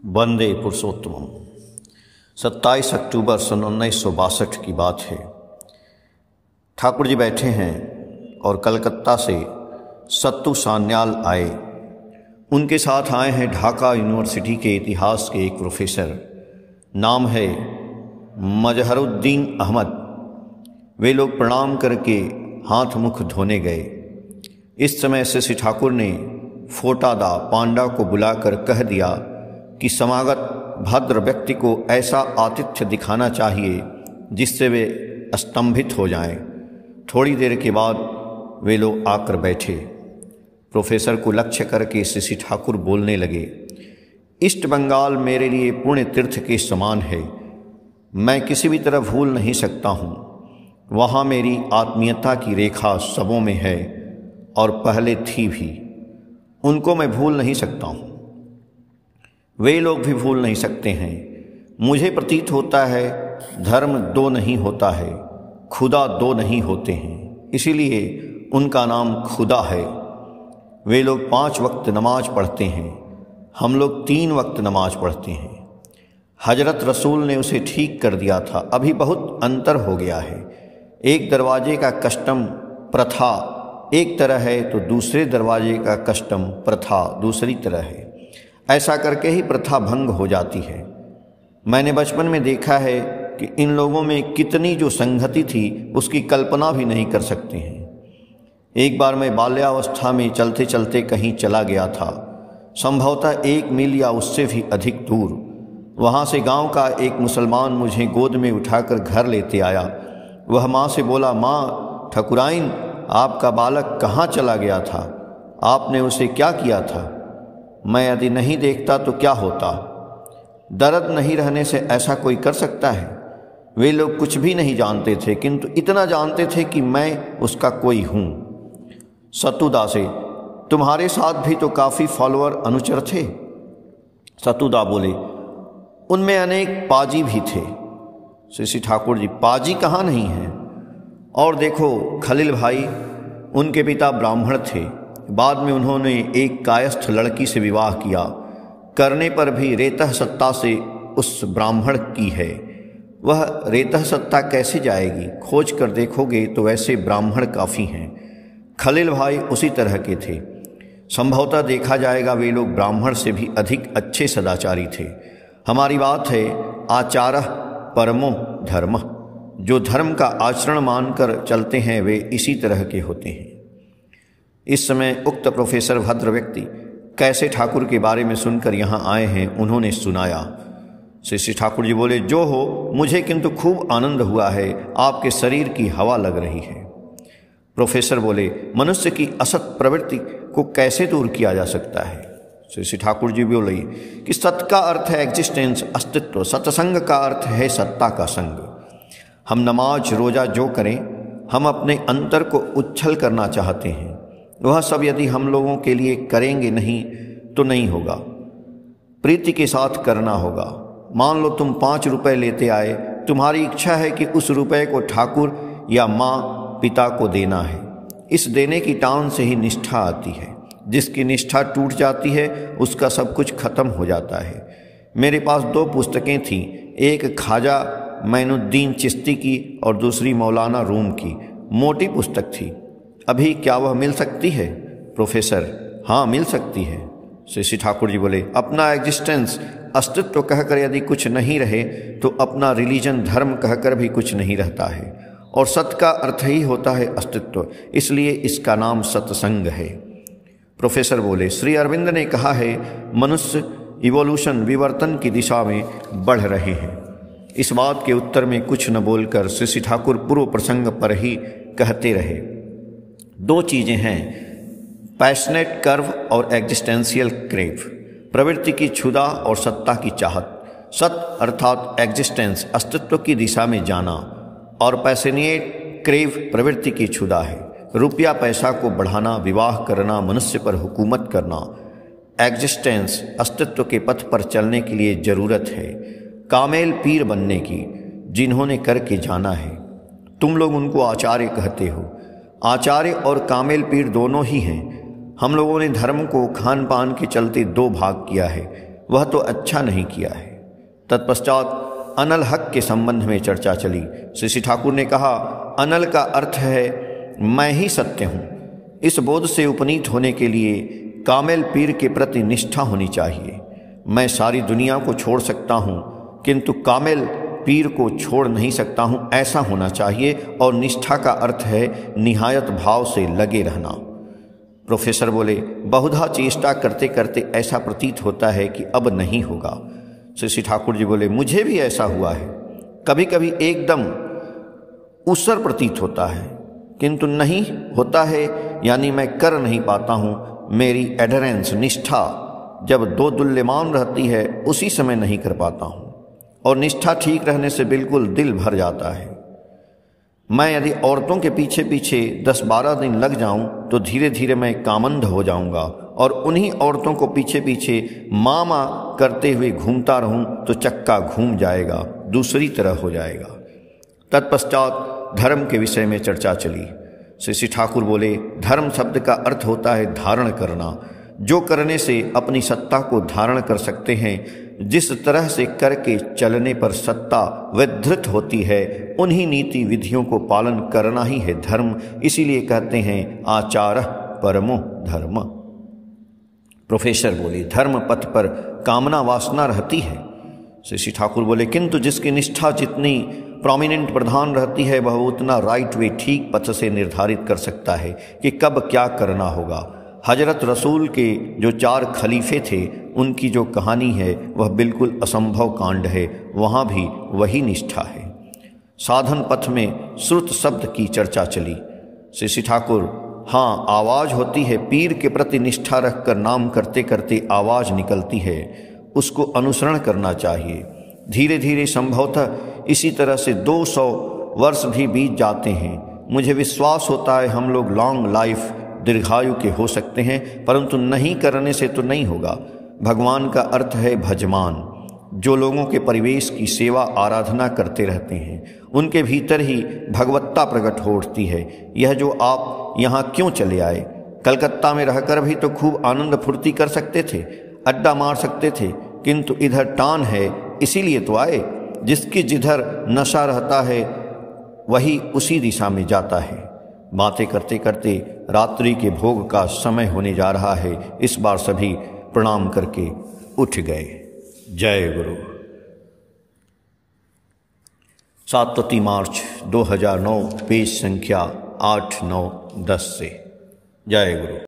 वंदे पुरुषोत्तमम। 27 अक्टूबर सन 1962 की बात है। ठाकुर जी बैठे हैं और कलकत्ता से सत्तू सान्याल आए। उनके साथ आए हैं ढाका यूनिवर्सिटी के इतिहास के एक प्रोफेसर, नाम है मजहरुद्दीन अहमद। वे लोग प्रणाम करके हाथ मुख धोने गए। इस समय श्री ठाकुर ने फोटादा पांडा को बुलाकर कह दिया कि समागत भद्र व्यक्ति को ऐसा आतिथ्य दिखाना चाहिए जिससे वे स्तंभित हो जाएं। थोड़ी देर के बाद वे लोग आकर बैठे। प्रोफेसर को लक्ष्य करके श्री ठाकुर बोलने लगे, ईस्ट बंगाल मेरे लिए पुण्य तीर्थ के समान है। मैं किसी भी तरह भूल नहीं सकता हूँ। वहाँ मेरी आत्मीयता की रेखा सबों में है और पहले थी भी। उनको मैं भूल नहीं सकता हूँ, वे लोग भी भूल नहीं सकते हैं। मुझे प्रतीत होता है धर्म दो नहीं होता है, खुदा दो नहीं होते हैं, इसीलिए उनका नाम खुदा है। वे लोग 5 वक्त नमाज पढ़ते हैं, हम लोग 3 वक्त नमाज पढ़ते हैं। हजरत रसूल ने उसे ठीक कर दिया था, अभी बहुत अंतर हो गया है। एक दरवाजे का कस्टम प्रथा एक तरह है तो दूसरे दरवाजे का कस्टम प्रथा दूसरी तरह है। ऐसा करके ही प्रथा भंग हो जाती है। मैंने बचपन में देखा है कि इन लोगों में कितनी जो संगति थी उसकी कल्पना भी नहीं कर सकते हैं। एक बार मैं बाल्यावस्था में चलते चलते कहीं चला गया था, संभवतः 1 मील या उससे भी अधिक दूर। वहाँ से गांव का एक मुसलमान मुझे गोद में उठाकर घर लेते आया। वह माँ से बोला, माँ ठकुराइन, आपका बालक कहाँ चला गया था? आपने उसे क्या किया था? मैं यदि नहीं देखता तो क्या होता? दर्द नहीं रहने से ऐसा कोई कर सकता है? वे लोग कुछ भी नहीं जानते थे, किंतु इतना जानते थे कि मैं उसका कोई हूँ। सत्तूदा से, तुम्हारे साथ भी तो काफ़ी फॉलोअर अनुचर थे? सत्तूदा बोले, उनमें अनेक पाजी भी थे। श्री ठाकुर जी, पाजी कहाँ नहीं है? और देखो खलील भाई, उनके पिता ब्राह्मण थे। बाद में उन्होंने एक कायस्थ लड़की से विवाह किया, करने पर भी रेतह सत्ता से उस ब्राह्मण की है। वह रेतह सत्ता कैसे जाएगी? खोज कर देखोगे तो वैसे ब्राह्मण काफ़ी हैं। खलील भाई उसी तरह के थे। संभवतः देखा जाएगा वे लोग ब्राह्मण से भी अधिक अच्छे सदाचारी थे। हमारी बात है आचारः परमो धर्मः। जो धर्म का आचरण मानकर चलते हैं वे इसी तरह के होते हैं। इस समय उक्त प्रोफेसर भद्र व्यक्ति कैसे ठाकुर के बारे में सुनकर यहाँ आए हैं उन्होंने सुनाया। श्री ठाकुर जी बोले, जो हो, मुझे किंतु खूब आनंद हुआ है, आपके शरीर की हवा लग रही है। प्रोफेसर बोले, मनुष्य की असत प्रवृत्ति को कैसे दूर किया जा सकता है? श्री ठाकुर जी बोले कि सत का अर्थ है एग्जिस्टेंस, अस्तित्व। सत्संग का अर्थ है सत्ता का संग। हम नमाज रोजा जो करें, हम अपने अंतर को उच्छल करना चाहते हैं। वह सब यदि हम लोगों के लिए करेंगे नहीं तो नहीं होगा। प्रीति के साथ करना होगा। मान लो तुम 5 रुपए लेते आए, तुम्हारी इच्छा है कि उस रुपए को ठाकुर या माँ पिता को देना है। इस देने की टान से ही निष्ठा आती है। जिसकी निष्ठा टूट जाती है उसका सब कुछ खत्म हो जाता है। मेरे पास 2 पुस्तकें थीं, एक ख्वाजा मैनुद्दीन चिश्ती की और दूसरी मौलाना रूम की। मोटी पुस्तक थी। अभी क्या वह मिल सकती है? प्रोफेसर, हाँ मिल सकती है। श्री ठाकुर जी बोले, अपना एग्जिस्टेंस अस्तित्व कहकर यदि कुछ नहीं रहे तो अपना रिलीजन धर्म कहकर भी कुछ नहीं रहता है। और सत का अर्थ ही होता है अस्तित्व, इसलिए इसका नाम सत्संग है। प्रोफेसर बोले, श्री अरविंद ने कहा है मनुष्य इवोल्यूशन विवर्तन की दिशा में बढ़ रहे हैं। इस बात के उत्तर में कुछ न बोलकर श्री ठाकुर पूर्व प्रसंग पर ही कहते रहे। 2 चीज़ें हैं, पैशनेट कर्व और एग्जिस्टेंशियल क्रेव। प्रवृत्ति की क्षुधा और सत्ता की चाहत। सत अर्थात एग्जिस्टेंस, अस्तित्व की दिशा में जाना, और पैशनेट क्रेव प्रवृत्ति की क्षुधा है। रुपया पैसा को बढ़ाना, विवाह करना, मनुष्य पर हुकूमत करना। एग्जिस्टेंस अस्तित्व के पथ पर चलने के लिए ज़रूरत है कामेल पीर बनने की, जिन्होंने करके जाना है। तुम लोग उनको आचार्य कहते हो। आचार्य और कामेल पीर दोनों ही हैं। हम लोगों ने धर्म को खान पान के चलते दो भाग किया है, वह तो अच्छा नहीं किया है। तत्पश्चात अनल हक के संबंध में चर्चा चली। श्री ठाकुर ने कहा, अनल का अर्थ है मैं ही सत्य हूँ। इस बोध से उपनीत होने के लिए कामेल पीर के प्रति निष्ठा होनी चाहिए। मैं सारी दुनिया को छोड़ सकता हूँ किंतु कामेल पीर को छोड़ नहीं सकता हूँ, ऐसा होना चाहिए। और निष्ठा का अर्थ है निहायत भाव से लगे रहना। प्रोफेसर बोले, बहुधा चेष्टा करते करते ऐसा प्रतीत होता है कि अब नहीं होगा। श्री ठाकुर जी बोले, मुझे भी ऐसा हुआ है। कभी कभी एकदम उसर प्रतीत होता है किंतु नहीं होता है, यानी मैं कर नहीं पाता हूँ। मेरी एडरेंस निष्ठा जब दो दुल्यमान रहती है उसी समय नहीं कर पाता हूँ, और निष्ठा ठीक रहने से बिल्कुल दिल भर जाता है। मैं यदि औरतों के पीछे पीछे 10-12 दिन लग जाऊं तो धीरे धीरे मैं कामंध हो जाऊंगा, और उन्हीं औरतों को पीछे पीछे मामा करते हुए घूमता रहूं तो चक्का घूम जाएगा, दूसरी तरह हो जाएगा। तत्पश्चात धर्म के विषय में चर्चा चली। श्री ठाकुर बोले, धर्म शब्द का अर्थ होता है धारण करना। जो करने से अपनी सत्ता को धारण कर सकते हैं, जिस तरह से करके चलने पर सत्ता विधृत होती है, उन्हीं नीति विधियों को पालन करना ही है धर्म। इसीलिए कहते हैं आचारः परमो धर्म। प्रोफेसर बोले, धर्म पथ पर कामना वासना रहती है। श्री ठाकुर बोले, किंतु जिसकी निष्ठा जितनी प्रोमिनेंट प्रधान रहती है, वह उतना राइट वे ठीक पथ से निर्धारित कर सकता है कि कब क्या करना होगा। हजरत रसूल के जो 4 खलीफे थे, उनकी जो कहानी है वह बिल्कुल असंभव कांड है, वहाँ भी वही निष्ठा है। साधन पथ में श्रुत शब्द की चर्चा चली। श्री ठाकुर, हाँ आवाज़ होती है, पीर के प्रति निष्ठा रखकर नाम करते करते आवाज़ निकलती है, उसको अनुसरण करना चाहिए। धीरे धीरे संभवतः इसी तरह से 200 वर्ष भी बीत जाते हैं। मुझे विश्वास होता है हम लोग लॉन्ग लाइफ दीर्घायु के हो सकते हैं, परंतु नहीं करने से तो नहीं होगा। भगवान का अर्थ है भजमान, जो लोगों के परिवेश की सेवा आराधना करते रहते हैं, उनके भीतर ही भगवत्ता प्रकट हो उठती है। यह जो आप यहाँ क्यों चले आए? कलकत्ता में रहकर भी तो खूब आनंद फुर्ती कर सकते थे, अड्डा मार सकते थे, किंतु इधर टान है इसीलिए तो आए। जिसकी जिधर नशा रहता है वही उसी दिशा में जाता है। बातें करते करते रात्रि के भोग का समय होने जा रहा है। इस बार सभी प्रणाम करके उठ गए। जय गुरु। 7 मार्च 2009, पेज संख्या 8, 9, 10 से। जय गुरु।